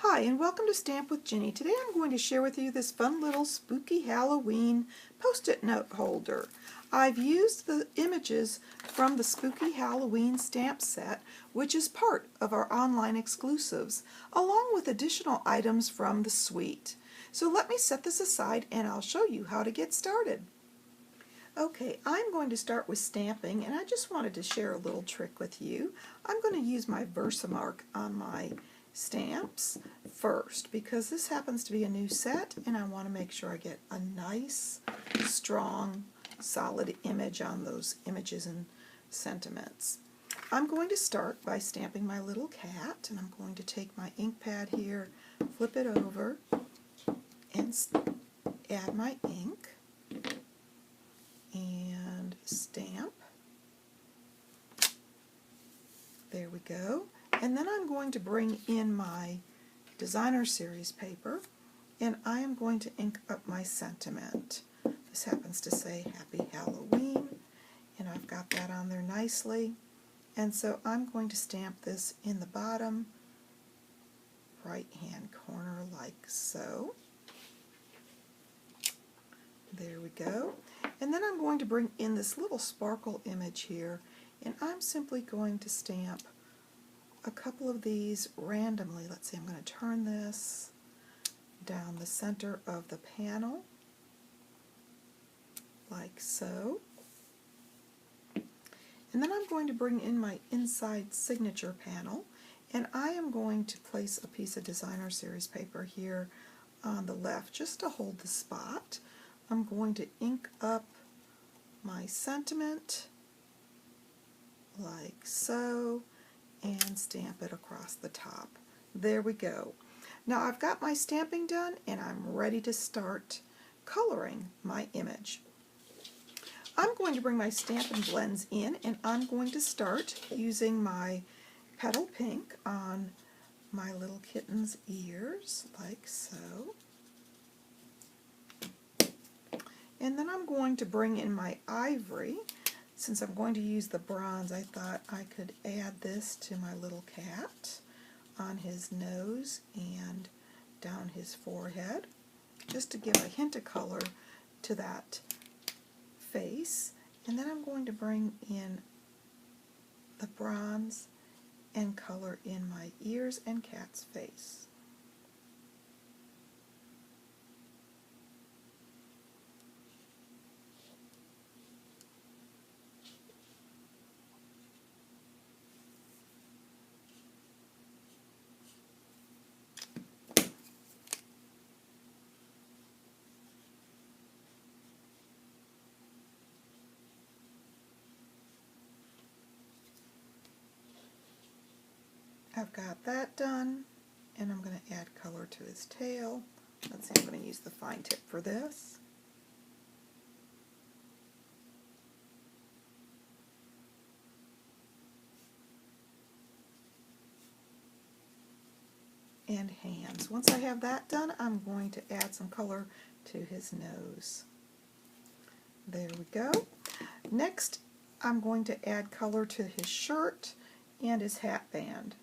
Hi, and welcome to Stamp with Ginny. Today I'm going to share with you this fun little spooky Halloween post-it note holder. I've used the images from the Spooky Halloween stamp set, which is part of our online exclusives, along with additional items from the suite. So let me set this aside and I'll show you how to get started. Okay, I'm going to start with stamping, and I just wanted to share a little trick with you. I'm going to use my Versamark on my stamps first because this happens to be a new set and I want to make sure I get a nice, strong, solid image on those images and sentiments. I'm going to start by stamping my little cat, and I'm going to take my ink pad here, flip it over, and add my ink and stamp. There we go. And then I'm going to bring in my designer series paper, and I am going to ink up my sentiment. This happens to say Happy Halloween, and I've got that on there nicely. And so I'm going to stamp this in the bottom right hand corner like so. There we go. And then I'm going to bring in this little sparkle image here, and I'm simply going to stamp a couple of these randomly. Let's see, I'm going to turn this down the center of the panel like so. And then I'm going to bring in my inside signature panel, and I am going to place a piece of designer series paper here on the left just to hold the spot. I'm going to ink up my sentiment like so and stamp it across the top. There we go. Now I've got my stamping done and I'm ready to start coloring my image. I'm going to bring my Stampin' Blends in, and I'm going to start using my Petal Pink on my little kitten's ears like so. And then I'm going to bring in my ivory. Since I'm going to use the bronze, I thought I could add this to my little cat on his nose and down his forehead, just to give a hint of color to that face. And then I'm going to bring in the bronze and color in my ears and cat's face. I've got that done, and I'm going to add color to his tail. Let's see, I'm going to use the fine tip for this. And hands. Once I have that done, I'm going to add some color to his nose. There we go. Next, I'm going to add color to his shirt and his hat band.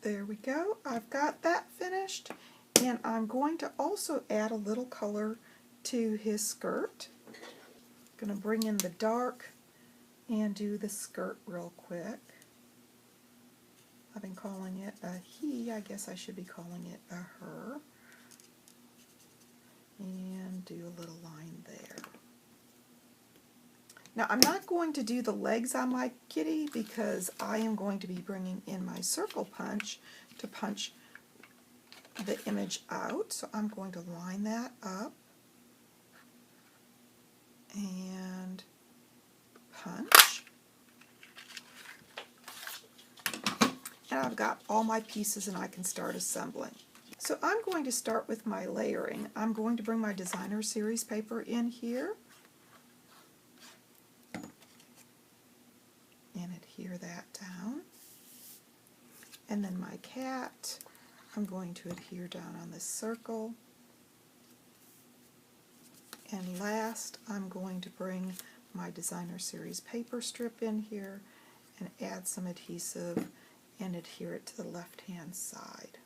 There we go. I've got that finished, and I'm going to also add a little color to his skirt. I'm going to bring in the dark and do the skirt real quick. I've been calling it a he. I guess I should be calling it a her. And do a little line there. Now I'm not going to do the legs on my kitty because I am going to be bringing in my circle punch to punch the image out. So I'm going to line that up and punch. And now I've got all my pieces and I can start assembling. So I'm going to start with my layering. I'm going to bring my designer series paper in here and adhere that down. And then my cat, I'm going to adhere down on this circle. And last, I'm going to bring my designer series paper strip in here and add some adhesive and adhere it to the left-hand side.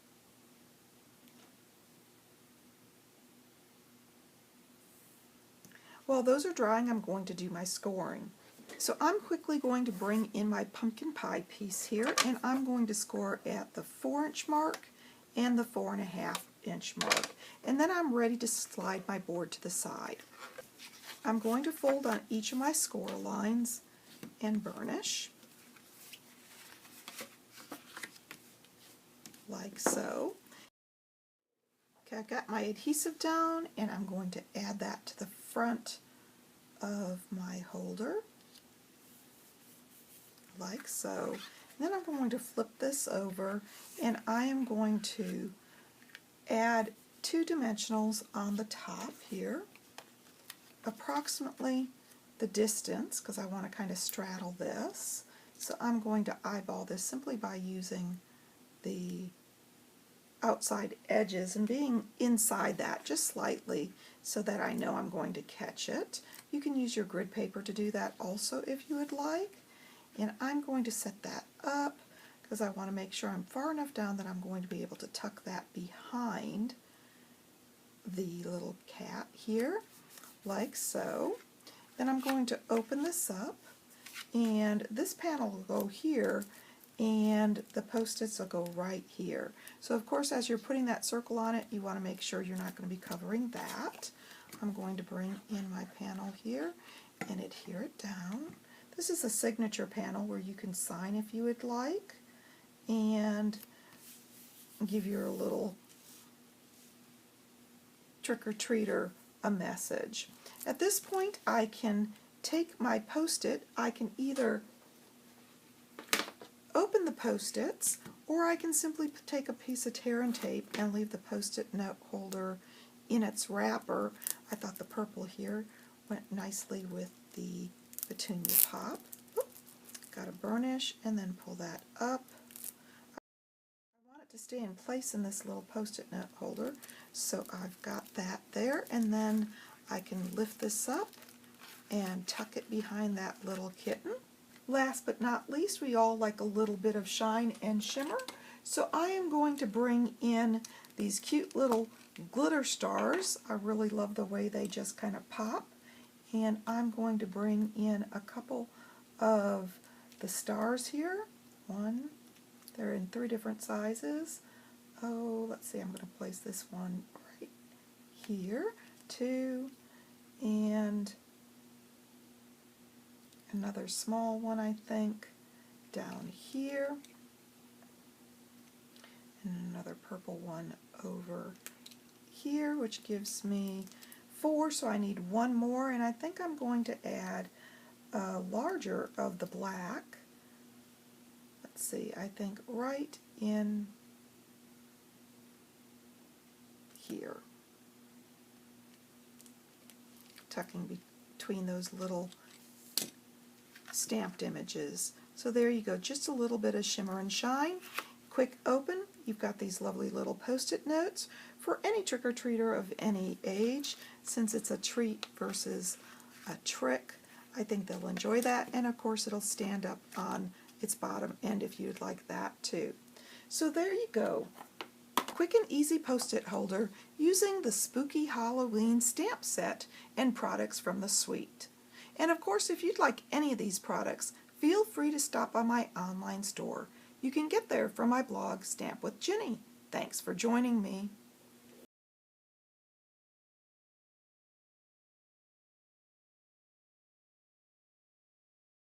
While those are drying, I'm going to do my scoring. So I'm quickly going to bring in my pumpkin pie piece here, and I'm going to score at the 4-inch mark and the 4.5-inch mark. And then I'm ready to slide my board to the side. I'm going to fold on each of my score lines and burnish, like so. Okay, I've got my adhesive down, and I'm going to add that to the front of my holder, like so. Then I'm going to flip this over, and I am going to add 2 dimensionals on the top here, approximately the distance, because I want to kind of straddle this. So I'm going to eyeball this simply by using the outside edges and being inside that just slightly so that I know I'm going to catch it. You can use your grid paper to do that also if you would like. And I'm going to set that up because I want to make sure I'm far enough down that I'm going to be able to tuck that behind the little cat here, like so. Then I'm going to open this up, and this panel will go here, and the post-its will go right here. So of course, as you're putting that circle on it, you want to make sure you're not going to be covering that. I'm going to bring in my panel here and adhere it down. This is a signature panel where you can sign if you would like and give your little trick-or-treater a message. At this point, I can take my post-it, I can either open the post-its, or I can simply take a piece of tear and tape and leave the post-it note holder in its wrapper. I thought the purple here went nicely with the petunia pop. Got to burnish and then pull that up. I want it to stay in place in this little post-it note holder, so I've got that there, and then I can lift this up and tuck it behind that little kitten. Last but not least, we all like a little bit of shine and shimmer, so I am going to bring in these cute little glitter stars. I really love the way they just kind of pop, and I'm going to bring in a couple of the stars here. One, they're in 3 different sizes. Oh, let's see, I'm going to place this one right here. 2, and another small one, I think, down here, and another purple one over here, which gives me 4, so I need 1 more, and I think I'm going to add a larger of the black. Let's see, I think right in here, tucking between those little stamped images. So there you go, just a little bit of shimmer and shine. Quick open, you've got these lovely little post-it notes for any trick-or-treater of any age. Since it's a treat versus a trick, I think they'll enjoy that, and of course it'll stand up on its bottom end if you'd like that too. So there you go. Quick and easy post-it holder using the Spooky Halloween stamp set and products from the suite. And of course, if you'd like any of these products, feel free to stop by my online store. You can get there from my blog, Stamp with Jini. Thanks for joining me.